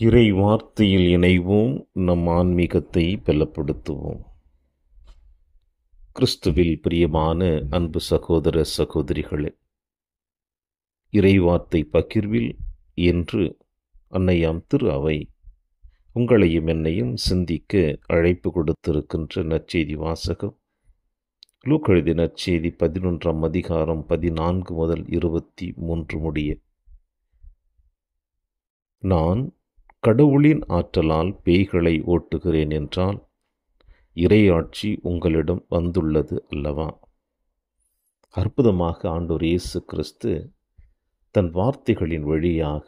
இறை வார்த்தையில் இணைவோம், நம் ஆன்மீகத்தை பலப்படுத்துவோம். கிறிஸ்துவில் பிரியமான அன்பு சகோதர சகோதரிகளே, இறைவார்த்தை பகிர்வில் என்று அன்னையாம் திரு அவை உங்களையும் என்னையும் சிந்திக்க அழைப்பு கொடுத்திருக்கின்ற நற்செய்தி வாசகம் லூக்கா எழுதிய நற்செய்தி 11ஆம் அதிகாரம் 14 முதல் 23 முடிய. நான் கடவுளின் ஆற்றலால் பேய்களை ஓட்டுகிறேன் என்றால் இறையாட்சி உங்களிடம் வந்துள்ளது அல்லவா? அற்புதமாக ஆண்டவர் இயேசு கிறிஸ்து தன் வார்த்தைகளின் வழியாக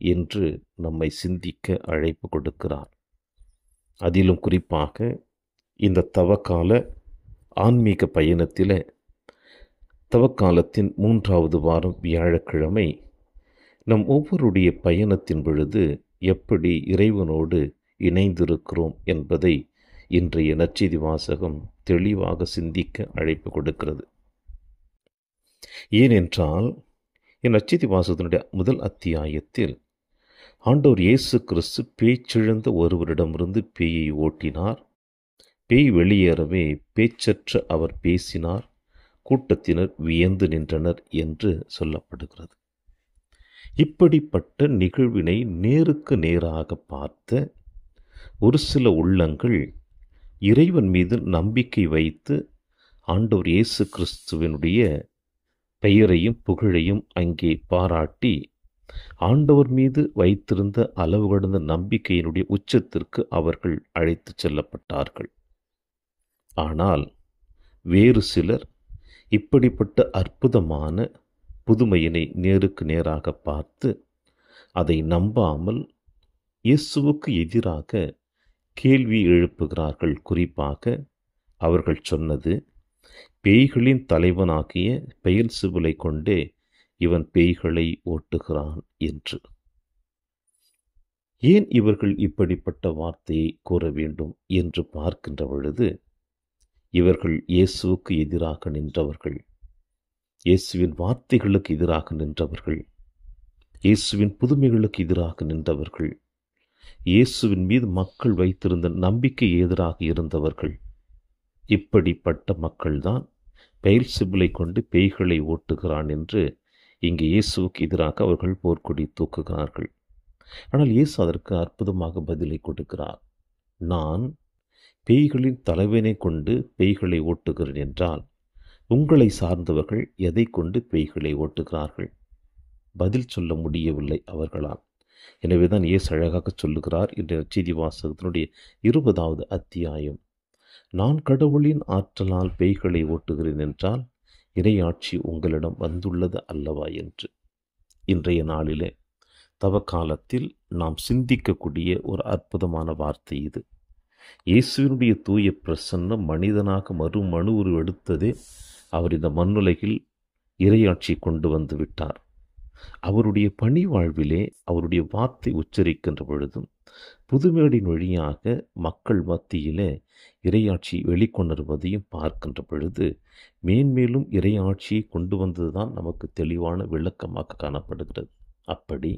இன்று நம்மை சிந்திக்க அழைப்பு கொடுக்கிறார். அதிலும் குறிப்பாக இந்த தவக்கால ஆன்மீக பயணத்தில் தவக்காலத்தின் 3வது வாரம் வியாழக்கிழமை நம் ஒவ்வொருடைய பயணத்தின் பொழுது எப்படி இறைவனோடு இணைந்திருக்கிறோம் என்பதை இன்றைய நற்செய்தி வாசகம் தெளிவாக சிந்திக்க அழைப்பு கொடுக்கிறது. ஏனென்றால் நற்செய்தி வாசகத்தினுடைய முதல் அத்தியாயத்தில் ஆண்டவர் இயேசு கிறிஸ்து பேச்செழுந்த ஒருவரிடமிருந்து பேயை ஓட்டினார். பேய் வெளியேறவே பேச்சற்ற அவர் பேசினார், கூட்டத்தினர் வியந்து நின்றனர் என்று சொல்லப்படுகிறது. இப்படிப்பட்ட நிகழ்வினை நேருக்கு நேராக பார்த்த ஒரு சில உள்ளங்கள் இறைவன் மீது நம்பிக்கை வைத்து ஆண்டவர் இயேசு கிறிஸ்துவினுடைய பெயரையும் புகழையும் அங்கே பாராட்டி ஆண்டவர் மீது வைத்திருந்த அளவு கடந்த நம்பிக்கையினுடைய உச்சத்திற்கு அவர்கள் அழைத்து செல்லப்பட்டார்கள். ஆனால் வேறு சிலர் இப்படிப்பட்ட அற்புதமான புதுமையினை நேருக்கு நேராக பார்த்து அதை நம்பாமல் இயேசுவுக்கு எதிராக கேள்வி எழுப்புகிறார்கள். குறிப்பாக அவர்கள் சொன்னது, பேய்களின் தலைவனாகிய பெயல்செபூலை கொண்டே இவன் பேய்களை ஓட்டுகிறான் என்று. ஏன் இவர்கள் இப்படிப்பட்ட வார்த்தையை கூற வேண்டும் என்று பார்க்கின்ற பொழுது, இவர்கள் இயேசுவுக்கு எதிராக நின்றவர்கள், இயேசுவின் வார்த்தைகளுக்கு எதிராக நின்றவர்கள், இயேசுவின் புதுமைகளுக்கு எதிராக நின்றவர்கள், இயேசுவின் மீது மக்கள் வைத்திருந்த நம்பிக்கை எதிராக இருந்தவர்கள். இப்படிப்பட்ட மக்கள்தான் பெயல்செபூலை கொண்டு பேய்களை ஓட்டுகிறான் என்று இங்கே இயேசுவுக்கு எதிராக அவர்கள் போர்க்கொடி தூக்குகிறார்கள். ஆனால் இயேசு அதற்கு அற்புதமாக பதிலை கொடுக்கிறார். நான் பேய்களின் தலைவனை கொண்டு பேய்களை ஓட்டுகிறேன் என்றால் உங்களை சார்ந்தவர்கள் எதை கொண்டு பேய்களை ஓட்டுகிறார்கள்? பதில் சொல்ல முடியவில்லை அவர்களால். எனவேதான் இயேசு அழகாக சொல்லுகிறார் என்ற நற்செய்தி வாசகத்தினுடைய 20வது அத்தியாயம், நான் கடவுளின் ஆற்றலால் பேய்களை ஓட்டுகிறேன் என்றால் இறையாட்சி உங்களிடம் வந்துள்ளது அல்லவா என்று. இன்றைய நாளிலே தவக்காலத்தில் நாம் சிந்திக்கக்கூடிய ஒரு அற்புதமான வார்த்தை இது. இயேசுவினுடைய தூய பிரசன்னம் மனிதனாக மறு உருவெடுத்ததே அவர் இந்த மண்ணுலகில் இறையாட்சி கொண்டு வந்து விட்டார். அவருடைய பணி வாழ்விலே அவருடைய வார்த்தை உச்சரிக்கின்ற பொழுதும் புதுமைகளின் வழியாக மக்கள் மத்தியிலே இறையாட்சி வெளிக்கொணர்வதையும் பார்க்கின்ற பொழுது மேன்மேலும் இறையாட்சியை கொண்டு வந்ததுதான் நமக்கு தெளிவான விளக்கமாக காணப்படுகிறது. அப்படி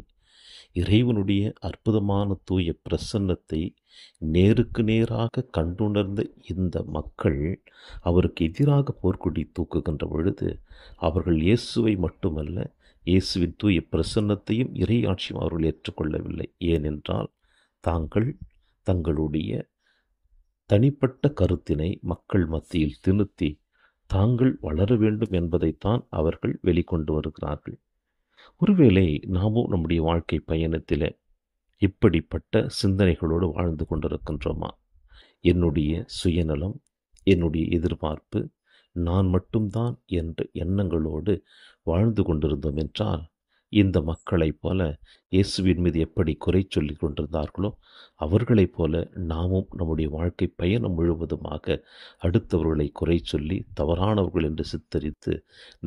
இறைவனுடைய அற்புதமான தூய பிரசன்னத்தை நேருக்கு நேராக கண்டுணர்ந்த இந்த மக்கள் அவருக்கு எதிராக போர்க்கொடி தூக்குகின்ற பொழுது அவர்கள் இயேசுவை மட்டுமல்ல, இயேசுவின் தூய பிரசன்னத்தையும் இறையாட்சியும் அவர்கள் ஏற்றுக்கொள்ளவில்லை. ஏனென்றால் தாங்கள் தங்களுடைய தனிப்பட்ட கருத்தினை மக்கள் மத்தியில் திணித்தி தாங்கள் வளர வேண்டும் என்பதைத்தான் அவர்கள் வெளிக்கொண்டு வருகிறார்கள். ஒருவேளை நாமும் நம்முடைய வாழ்க்கை பயணத்தில் இப்படிப்பட்ட சிந்தனைகளோடு வாழ்ந்து கொண்டிருக்கின்றோமா? என்னுடைய சுயநலம், என்னுடைய எதிர்பார்ப்பு, நான் மட்டும்தான் என்ற எண்ணங்களோடு வாழ்ந்து கொண்டிருந்தோம் என்றால் இந்த மக்களைப் போல இயேசுவின் மீது எப்படி குறை சொல்லி கொண்டிருந்தார்களோ அவர்களைப் போல நாமும் நம்முடைய வாழ்க்கை பயணம் முழுவதுமாக அடுத்தவர்களை குறை சொல்லி தவறானவர்கள் என்று சித்தரித்து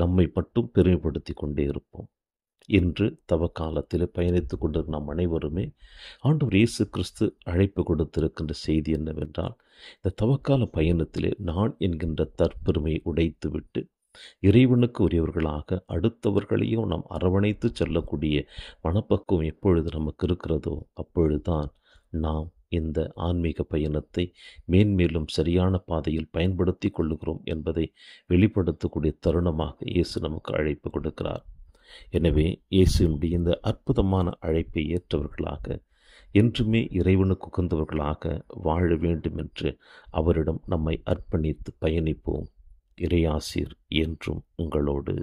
நம்மை மட்டும் பெருமைப்படுத்தி கொண்டே இருப்போம். இன்று தவக்காலத்தில் பயணித்து கொண்டிருக்கும் நாம் அனைவருமே ஆண்டவர் இயேசு கிறிஸ்து அழைப்பு கொடுத்திருக்கின்ற செய்தி என்னவென்றால், இந்த தவக்கால பயணத்திலே நான் என்கின்ற தற்பெருமையை உடைத்துவிட்டு இறைவனுக்கு உரியவர்களாக அடுத்தவர்களையும் நாம் அரவணைத்து செல்லக்கூடிய மனப்பக்குவம் எப்பொழுது நமக்கு இருக்கிறதோ அப்பொழுதுதான் நாம் இந்த ஆன்மீக பயணத்தை மேன்மேலும் சரியான பாதையில் பயன்படுத்தி கொள்ளுகிறோம் என்பதை வெளிப்படுத்தக்கூடிய தருணமாக இயேசு நமக்கு அழைப்பு கொடுக்கிறார். எனவே இயேசுவினுடைய இந்த அற்புதமான அழைப்பை ஏற்றவர்களாக என்றுமே இறைவனுக்கு உகந்தவர்களாக வாழ வேண்டும் என்று அவரிடம் நம்மை அர்ப்பணித்து பயணிப்போம். இறையாசீர் என்றும் உங்களோடு.